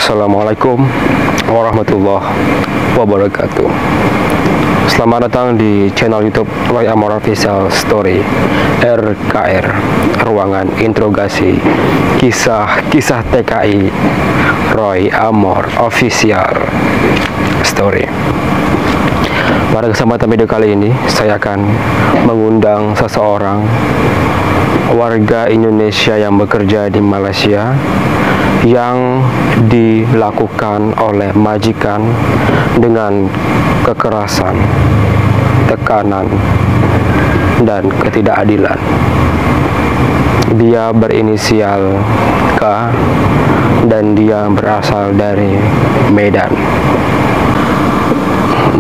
Assalamualaikum warahmatullahi wabarakatuh. Selamat datang di channel YouTube Roy Amor Official Story RKR, Ruangan Interogasi Kisah-Kisah TKI Roy Amor Official Story. Pada kesempatan video kali ini, saya akan mengundang seseorang warga Indonesia yang bekerja di Malaysia yang dilakukan oleh majikan dengan kekerasan, tekanan, dan ketidakadilan. Dia berinisial K dan dia berasal dari Medan.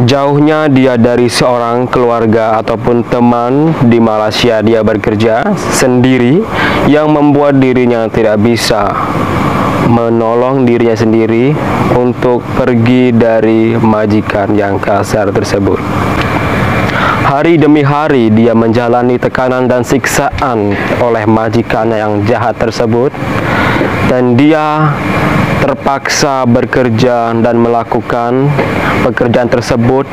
Jauhnya dia dari seorang keluarga ataupun teman di Malaysia. Dia bekerja sendiri yang membuat dirinya tidak bisa menolong dirinya sendiri untuk pergi dari majikan yang kasar tersebut. Hari demi hari dia menjalani tekanan dan siksaan oleh majikan yang jahat tersebut, dan dia terpaksa bekerja dan melakukan pekerjaan tersebut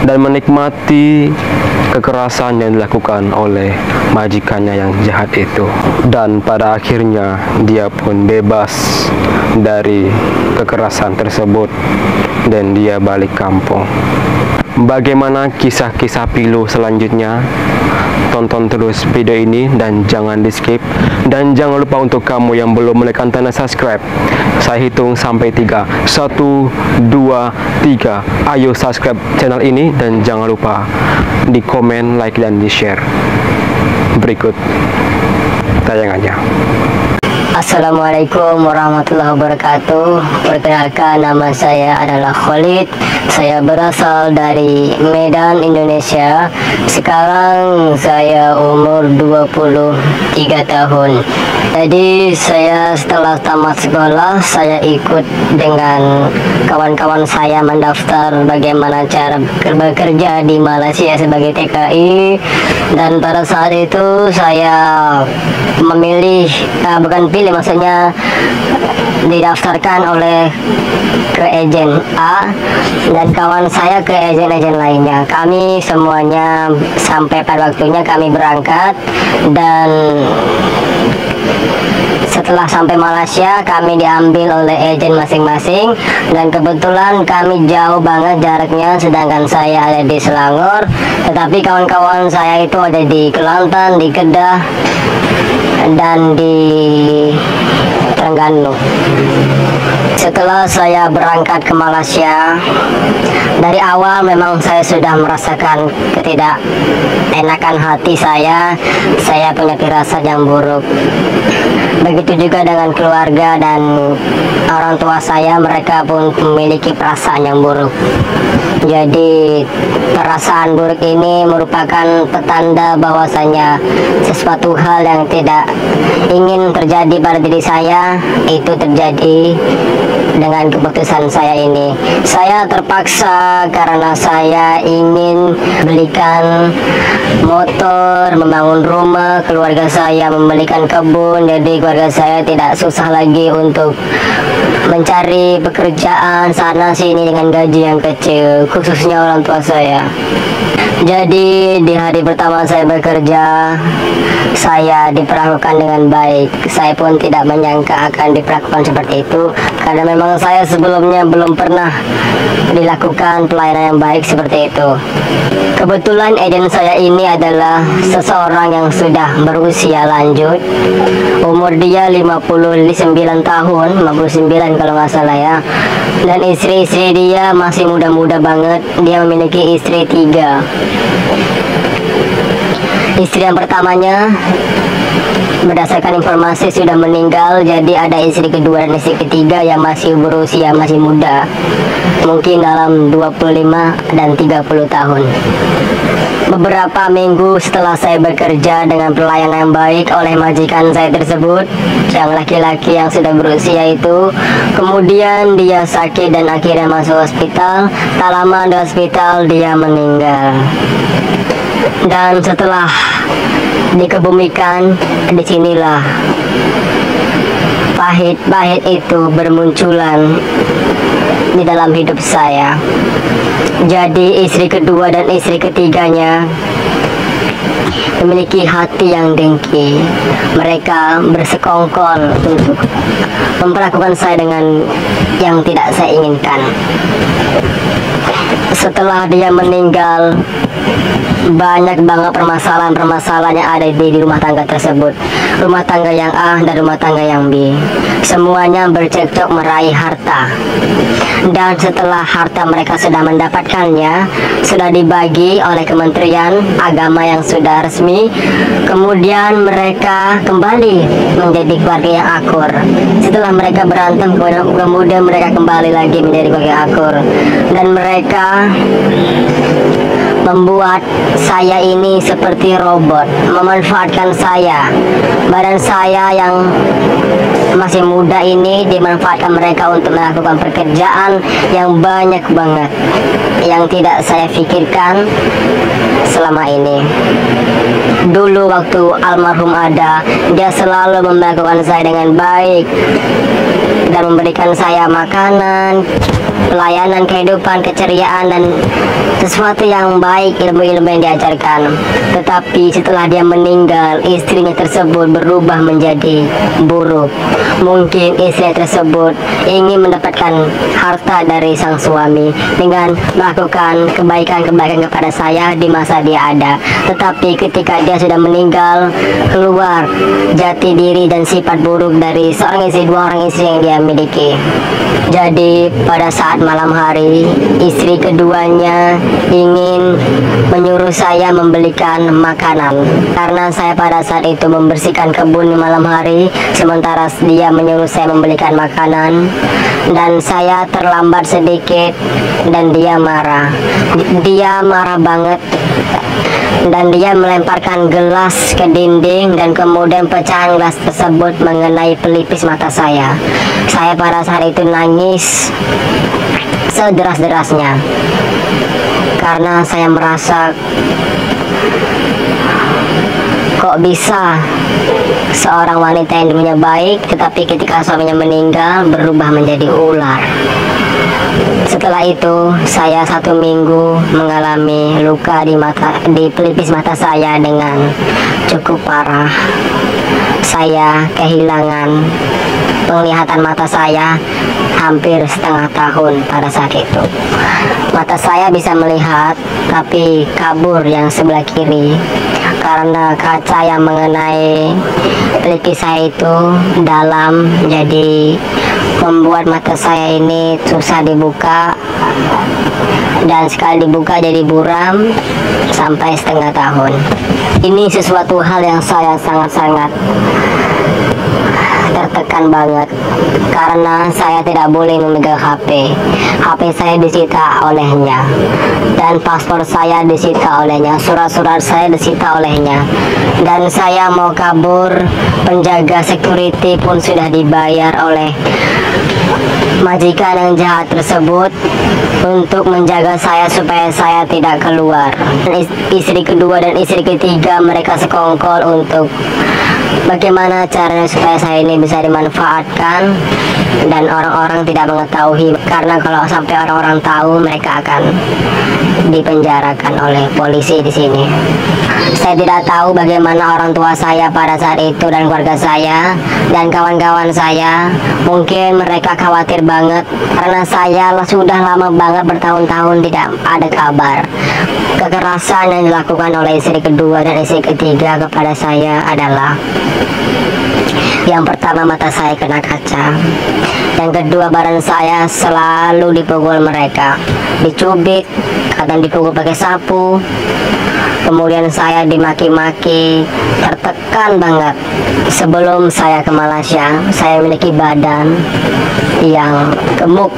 dan menikmati kekerasan yang dilakukan oleh majikannya yang jahat itu. Dan pada akhirnya dia pun bebas dari kekerasan tersebut dan dia balik kampung. Bagaimana kisah-kisah pilu selanjutnya? Tonton terus video ini dan jangan di skip. Dan jangan lupa untuk kamu yang belum menekan tanda subscribe, saya hitung sampai 3. 1, 2, 3. Ayo subscribe channel ini dan jangan lupa di komen, like, dan di share. Berikut tayangannya. Assalamualaikum warahmatullahi wabarakatuh. Perkenalkan, nama saya adalah Khalid. Saya berasal dari Medan, Indonesia. Sekarang saya umur 23 tahun. Jadi saya setelah tamat sekolah, saya ikut dengan kawan-kawan saya mendaftar bagaimana cara bekerja di Malaysia sebagai TKI. Dan pada saat itu saya memilih, maksudnya didaftarkan oleh ke agen A dan kawan saya ke agen-agen lainnya. Kami semuanya sampai pada waktunya kami berangkat, dan setelah sampai Malaysia kami diambil oleh agen masing-masing, dan kebetulan kami jauh banget jaraknya, sedangkan saya ada di Selangor tetapi kawan-kawan saya itu ada di Kelantan, di Kedah, dan di Terengganu. Setelah saya berangkat ke Malaysia, dari awal memang saya sudah merasakan ketidakenakan hati saya punya firasat yang buruk. Begitu juga dengan keluarga dan orang tua saya, mereka pun memiliki perasaan yang buruk. Jadi perasaan buruk ini merupakan petanda bahwasanya sesuatu hal yang tidak ingin terjadi pada diri saya itu terjadi dengan keputusan saya ini. Saya terpaksa karena saya ingin belikan motor, membangun rumah, keluarga saya membelikan kebun, jadi keluarga saya tidak susah lagi untuk mencari pekerjaan sana sini dengan gaji yang kecil, khususnya orang tua saya. Jadi di hari pertama saya bekerja, saya diperlakukan dengan baik. Saya pun tidak menyangka akan diperlakukan seperti itu, karena memang saya sebelumnya belum pernah dilakukan pelayanan yang baik seperti itu. Kebetulan agen saya ini adalah seseorang yang sudah berusia lanjut. Umur dia 59 tahun, 59 kalau nggak salah ya. Dan istri-istri dia masih muda-muda banget. Dia memiliki istri 3. Istri yang pertamanya berdasarkan informasi sudah meninggal, jadi ada istri kedua dan istri ketiga yang masih berusia masih muda, mungkin dalam 25 dan 30 tahun. Beberapa minggu setelah saya bekerja dengan pelayanan yang baik oleh majikan saya tersebut, yang laki-laki yang sudah berusia itu, kemudian dia sakit dan akhirnya masuk hospital. Tak lama di hospital dia meninggal. Dan setelah dikebumikan, disinilah Pahit-pahit itu bermunculan di dalam hidup saya. Jadi istri kedua dan istri ketiganya memiliki hati yang dengki. Mereka bersekongkol untuk memperlakukan saya dengan yang tidak saya inginkan. Setelah dia meninggal, banyak banget permasalahan-permasalahan yang ada di rumah tangga tersebut. Rumah tangga yang A dan rumah tangga yang B, semuanya bercekcok meraih harta. Dan setelah harta mereka sudah mendapatkannya, sudah dibagi oleh Kementerian Agama yang sudah resmi, kemudian mereka kembali menjadi keluarga yang akur. Setelah mereka berantem, kemudian mereka kembali lagi menjadi keluarga yang akur. Dan mereka membuat saya ini seperti robot, memanfaatkan saya. Badan saya yang masih muda ini dimanfaatkan mereka untuk melakukan pekerjaan yang banyak banget yang tidak saya pikirkan selama ini. Dulu waktu almarhum ada, dia selalu memperlakukan saya dengan baik dan memberikan saya makanan, pelayanan kehidupan, keceriaan, dan sesuatu yang baik, ilmu-ilmu yang diajarkan. Tetapi setelah dia meninggal, istrinya tersebut berubah menjadi buruk. Mungkin istri tersebut ingin mendapatkan harta dari sang suami dengan melakukan kebaikan-kebaikan kepada saya di masa dia ada. Tetapi ketika dia sudah meninggal, keluar jati diri dan sifat buruk dari seorang istri, dua orang istri yang dia miliki. Jadi pada saat malam hari, istri keduanya ingin menyuruh saya membelikan makanan karena saya pada saat itu membersihkan kebun di malam hari, sementara dia menyuruh saya membelikan makanan. Dan saya terlambat sedikit dan dia marah. Dia marah banget dan dia melemparkan gelas ke dinding dan kemudian pecahan gelas tersebut mengenai pelipis mata saya. Saya pada saat itu nangis sederas-derasnya karena saya merasa kok bisa seorang wanita yang dulunya baik tetapi ketika suaminya meninggal berubah menjadi ular. Setelah itu saya 1 minggu mengalami luka di pelipis mata saya dengan cukup parah. Saya kehilangan penglihatan mata saya hampir setengah tahun pada saat itu. Mata saya bisa melihat tapi kabur yang sebelah kiri karena kaca yang mengenai pelipis saya itu dalam, jadi membuat mata saya ini susah dibuka, dan sekali dibuka jadi buram sampai setengah tahun. Ini sesuatu hal yang saya sangat-sangat tertekan banget karena saya tidak boleh memegang HP. HP saya disita olehnya dan paspor saya disita olehnya, surat-surat saya disita olehnya, dan saya mau kabur, penjaga security pun sudah dibayar oleh majikan yang jahat tersebut untuk menjaga saya supaya saya tidak keluar. Istri kedua dan istri ketiga mereka sekongkol untuk bagaimana caranya supaya saya ini bisa dimanfaatkan dan orang-orang tidak mengetahui, karena kalau sampai orang-orang tahu mereka akan dipenjarakan oleh polisi di sini. Saya tidak tahu bagaimana orang tua saya pada saat itu dan keluarga saya dan kawan-kawan saya. Mungkin mereka khawatir banget karena saya sudah lama banget, bertahun-tahun tidak ada kabar. Kekerasan yang dilakukan oleh istri kedua dan istri ketiga kepada saya adalah: yang pertama, mata saya kena kaca. Yang kedua, badan saya selalu dipukul mereka, dicubit, kadang dipukul pakai sapu. Kemudian saya dimaki-maki, tertekan banget. Sebelum saya ke Malaysia, saya memiliki badan yang gemuk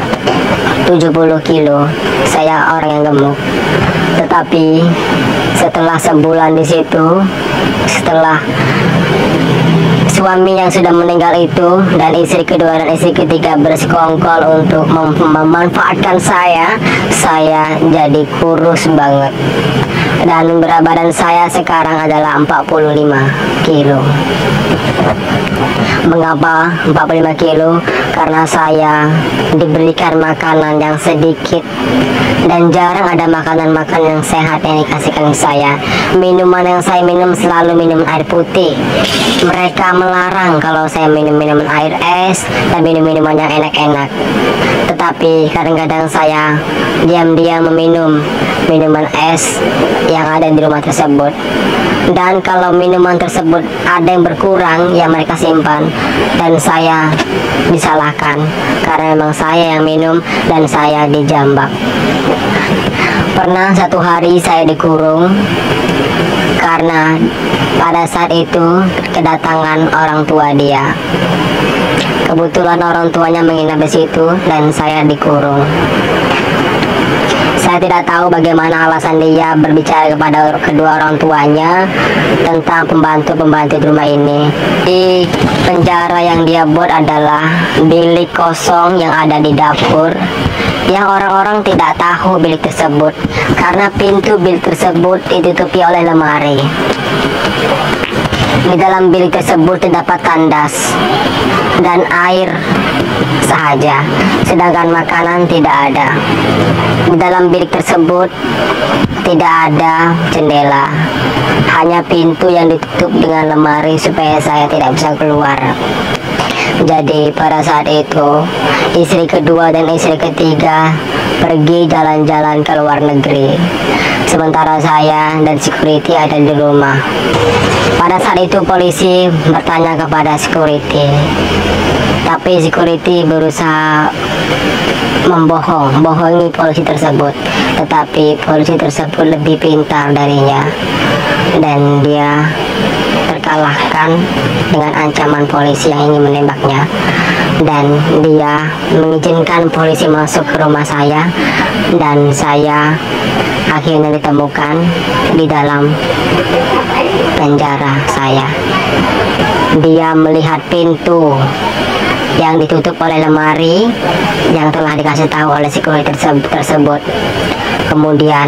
70 kilo. Saya orang yang gemuk. Tetapi setelah sebulan di situ, setelah suami yang sudah meninggal itu dan istri kedua dan istri ketiga bersekongkol untuk memanfaatkan saya jadi kurus banget. Dan berat badan saya sekarang adalah 45 kilo. Mengapa 45 kilo? Karena saya diberikan makanan yang sedikit dan jarang ada makanan-makanan yang sehat yang dikasihkan ke saya. Minuman yang saya minum selalu minum air putih. Mereka melarang kalau saya minum minuman air es dan minum-minuman yang enak-enak. Tetapi kadang-kadang saya diam-diam meminum minuman es yang ada di rumah tersebut. Dan kalau minuman tersebut ada yang berkurang, ya mereka simpan dan saya disalahkan karena memang saya yang minum dan saya dijambak. Pernah satu hari saya dikurung karena pada saat itu kedatangan orang tua dia. Kebetulan orang tuanya menginap di situ dan saya dikurung. Saya tidak tahu bagaimana alasan dia berbicara kepada kedua orang tuanya tentang pembantu-pembantu di rumah ini. Di penjara yang dia buat adalah bilik kosong yang ada di dapur, yang orang-orang tidak tahu bilik tersebut karena pintu bilik tersebut ditutupi oleh lemari. Di dalam bilik tersebut terdapat tandas dan air saja, sedangkan makanan tidak ada. Di dalam bilik tersebut tidak ada jendela, hanya pintu yang ditutup dengan lemari supaya saya tidak bisa keluar. Jadi pada saat itu istri kedua dan istri ketiga pergi jalan-jalan ke luar negeri, sementara saya dan security ada di rumah. Pada saat itu polisi bertanya kepada security, tapi security berusaha membohongi polisi tersebut, tetapi polisi tersebut lebih pintar darinya dan dia terkalahkan dengan ancaman polisi yang ingin menembaknya, dan dia mengizinkan polisi masuk ke rumah saya dan saya akhirnya ditemukan di dalam penjara saya. Dia melihat pintu yang ditutup oleh lemari yang telah dikasih tahu oleh security tersebut. Kemudian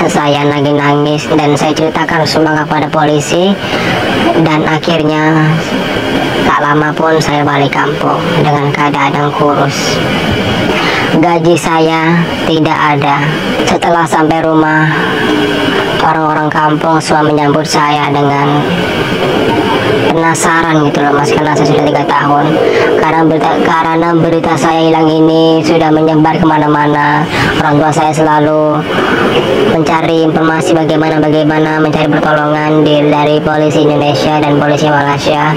saya nangis dan saya ceritakan semua kepada polisi, dan akhirnya tak lama pun saya balik kampung dengan keadaan yang kurus. Gaji saya tidak ada. Setelah sampai rumah, orang-orang kampung semua menyambut saya dengan penasaran gitu loh mas, karena saya sudah 3 tahun. Karena berita saya hilang ini sudah menyebar kemana-mana. Orang tua saya selalu mencari informasi bagaimana mencari pertolongan dari polisi Indonesia dan polisi Malaysia.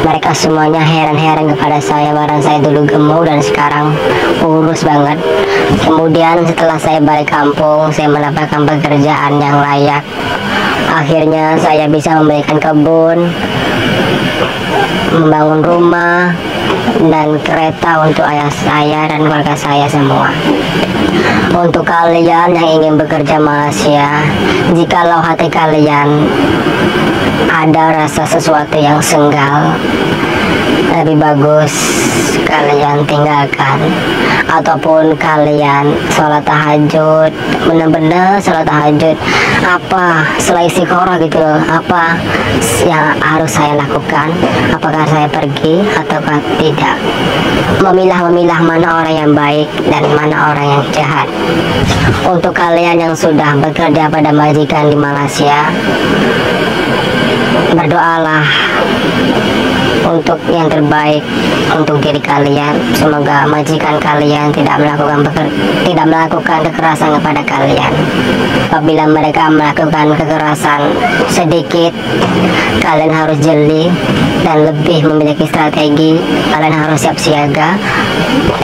Mereka semuanya heran-heran kepada saya, karena saya dulu gemuk dan sekarang kurus banget. Kemudian setelah saya balik kampung, saya mendapatkan pekerjaan yang layak. Akhirnya saya bisa memberikan kebun, membangun rumah dan kereta untuk ayah saya dan keluarga saya semua. Untuk kalian yang ingin bekerja Malaysia, jikalau hati kalian ada rasa sesuatu yang senggal, lebih bagus kalian tinggalkan, ataupun kalian sholat tahajud, benar-benar sholat tahajud. Apa setelah istiqoroh gitu loh, apa yang harus saya lakukan, apakah saya pergi ataukah tidak, memilah mana orang yang baik dan mana orang yang jahat. Untuk kalian yang sudah bekerja pada majikan di Malaysia, berdoalah untuk yang terbaik untuk diri kalian. Semoga majikan kalian tidak melakukan kekerasan kepada kalian. Apabila mereka melakukan kekerasan sedikit, kalian harus jeli dan lebih memiliki strategi. Kalian harus siap siaga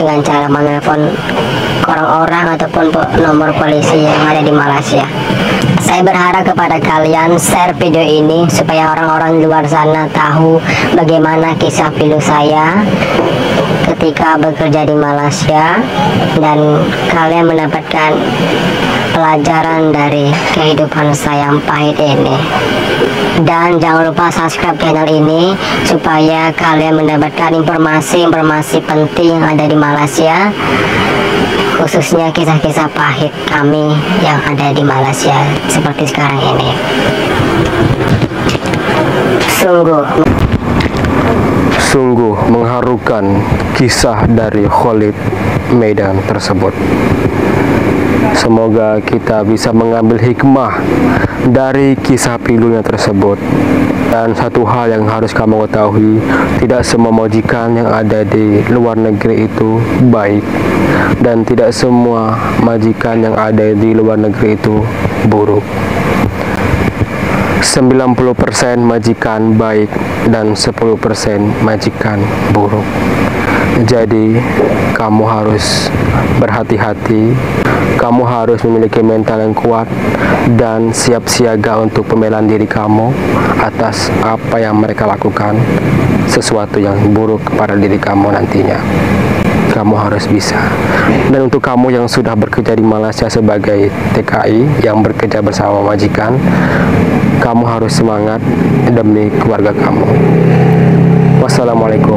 dengan cara menelpon orang-orang ataupun nomor polisi yang ada di Malaysia. Saya berharap kepada kalian share video ini supaya orang-orang di luar sana tahu bagaimana kisah pilu saya ketika bekerja di Malaysia, dan kalian mendapatkan pelajaran dari kehidupan saya yang pahit ini. Dan jangan lupa subscribe channel ini supaya kalian mendapatkan informasi-informasi penting yang ada di Malaysia, khususnya kisah-kisah pahit kami yang ada di Malaysia seperti sekarang ini. Sungguh Sungguh mengharukan kisah dari Khalid Medan tersebut. Semoga kita bisa mengambil hikmah dari kisah pilunya tersebut. Dan satu hal yang harus kamu ketahui, tidak semua majikan yang ada di luar negeri itu baik, dan tidak semua majikan yang ada di luar negeri itu buruk. 90% majikan baik dan 10% majikan buruk. Jadi kamu harus berhati-hati, kamu harus memiliki mental yang kuat dan siap siaga untuk pembelaan diri kamu atas apa yang mereka lakukan, sesuatu yang buruk kepada diri kamu nantinya. Kamu harus bisa. Dan untuk kamu yang sudah bekerja di Malaysia sebagai TKI yang bekerja bersama majikan, kamu harus semangat demi keluarga kamu. Wassalamualaikum